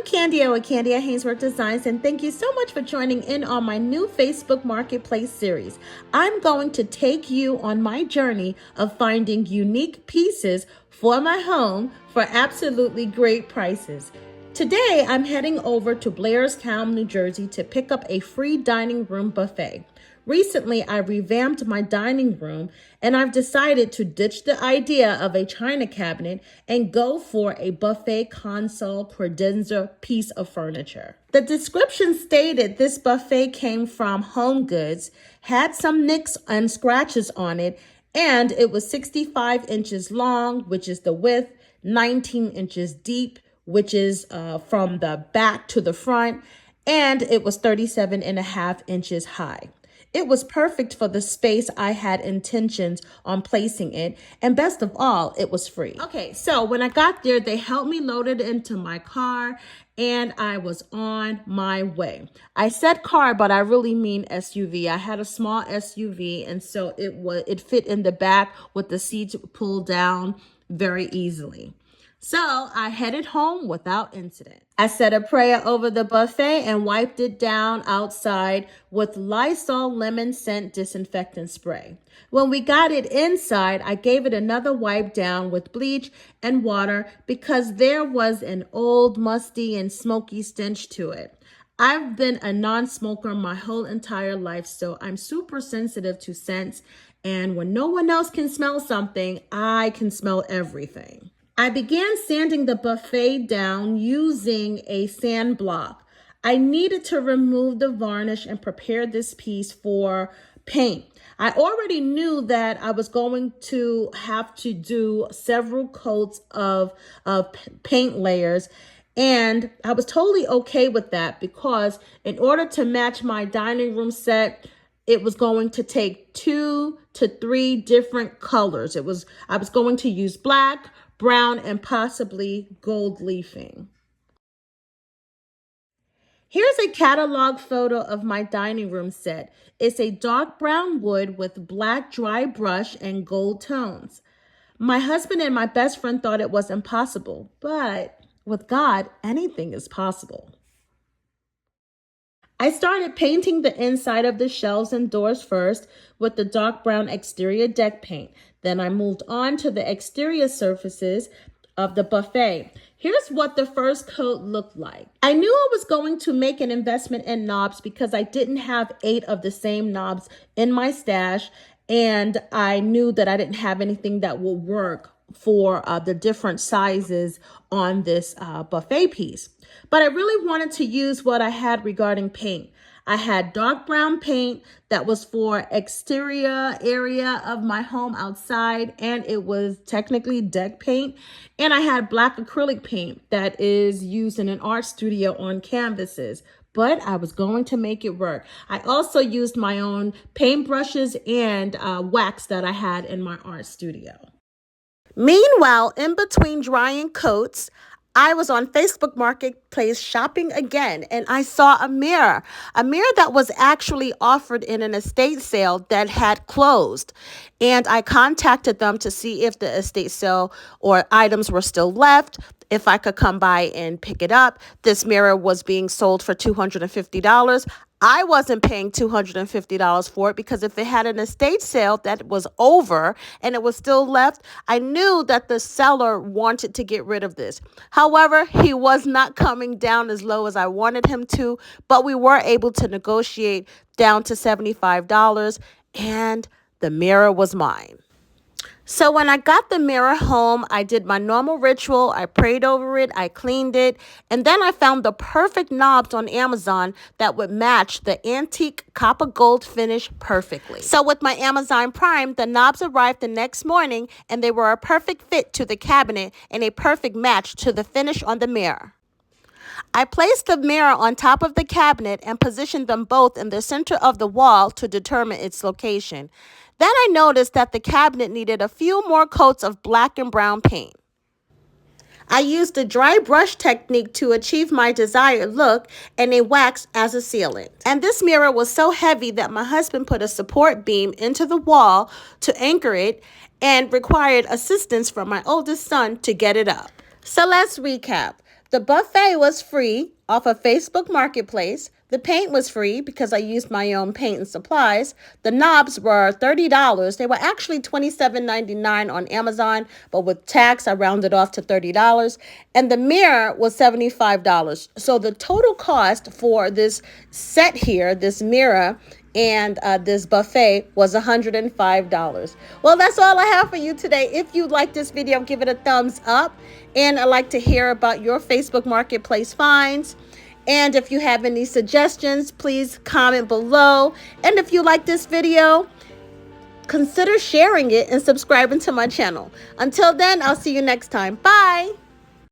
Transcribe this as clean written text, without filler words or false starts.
I'm Candia with Candia Hainsworth Designs, and thank you so much for joining in on my new Facebook Marketplace series. I'm going to take you on my journey of finding unique pieces for my home for absolutely great prices. Today, I'm heading over to Blairstown, New Jersey to pick up a free dining room buffet. Recently, I revamped my dining room and I've decided to ditch the idea of a china cabinet and go for a buffet console credenza piece of furniture. The description stated this buffet came from Home Goods, had some nicks and scratches on it, and it was 65 inches long, which is the width, 19 inches deep, which is from the back to the front, and it was 37 and a half inches high. It was perfect for the space I had intentions on placing it, and best of all, it was free. Okay, so when I got there, they helped me load it into my car, and I was on my way. I said car, but I really mean SUV. I had a small SUV, and so it fit in the back with the seats pulled down very easily. So I headed home without incident. I said a prayer over the buffet and wiped it down outside with Lysol lemon scent disinfectant spray. When we got it inside, I gave it another wipe down with bleach and water because there was an old, musty, and smoky stench to it. I've been a non-smoker my whole entire life, so I'm super sensitive to scents, and when no one else can smell something, I can smell everything. I began sanding the buffet down using a sand block. I needed to remove the varnish and prepare this piece for paint. I already knew that I was going to have to do several coats of paint layers, and I was totally okay with that because in order to match my dining room set, it was going to take 2 to 3 different colors. I was going to use black, brown, and possibly gold leafing. Here's a catalog photo of my dining room set. It's a dark brown wood with black dry brush and gold tones. My husband and my best friend thought it was impossible, but with God, anything is possible. I started painting the inside of the shelves and doors first with the dark brown exterior deck paint. Then I moved on to the exterior surfaces of the buffet. Here's what the first coat looked like. I knew I was going to make an investment in knobs because I didn't have 8 of the same knobs in my stash, and I knew that I didn't have anything that would work for the different sizes on this buffet piece. But I really wanted to use what I had regarding paint. I had dark brown paint that was for exterior area of my home outside, and it was technically deck paint. And I had black acrylic paint that is used in an art studio on canvases, but I was going to make it work. I also used my own paint brushes and wax that I had in my art studio. Meanwhile, in between drying coats, I was on Facebook Marketplace shopping again, and I saw a mirror that was actually offered in an estate sale that had closed. And I contacted them to see if the estate sale or items were still left, if I could come by and pick it up. This mirror was being sold for $250. I wasn't paying $250 for it because if it had an estate sale that was over and it was still left, I knew that the seller wanted to get rid of this. However, he was not coming down as low as I wanted him to, but we were able to negotiate down to $75, and the mirror was mine. So when I got the mirror home, I did my normal ritual. I prayed over it, I cleaned it, and then I found the perfect knobs on Amazon that would match the antique copper gold finish perfectly. So with my Amazon Prime, the knobs arrived the next morning, and they were a perfect fit to the cabinet and a perfect match to the finish on the mirror. I placed the mirror on top of the cabinet and positioned them both in the center of the wall to determine its location. Then I noticed that the cabinet needed a few more coats of black and brown paint. I used the dry brush technique to achieve my desired look and a wax as a sealant. And this mirror was so heavy that my husband put a support beam into the wall to anchor it and required assistance from my oldest son to get it up. So let's recap. The buffet was free off of Facebook Marketplace. The paint was free because I used my own paint and supplies. The knobs were $30. They were actually $27.99 on Amazon, but with tax, I rounded off to $30. And the mirror was $75. So the total cost for this set here, this mirror, and this buffet was $105. Well, that's all I have for you today. If you like this video, give it a thumbs up. And I'd like to hear about your Facebook Marketplace finds. And if you have any suggestions, please comment below. And if you like this video, consider sharing it and subscribing to my channel. Until then, I'll see you next time. Bye.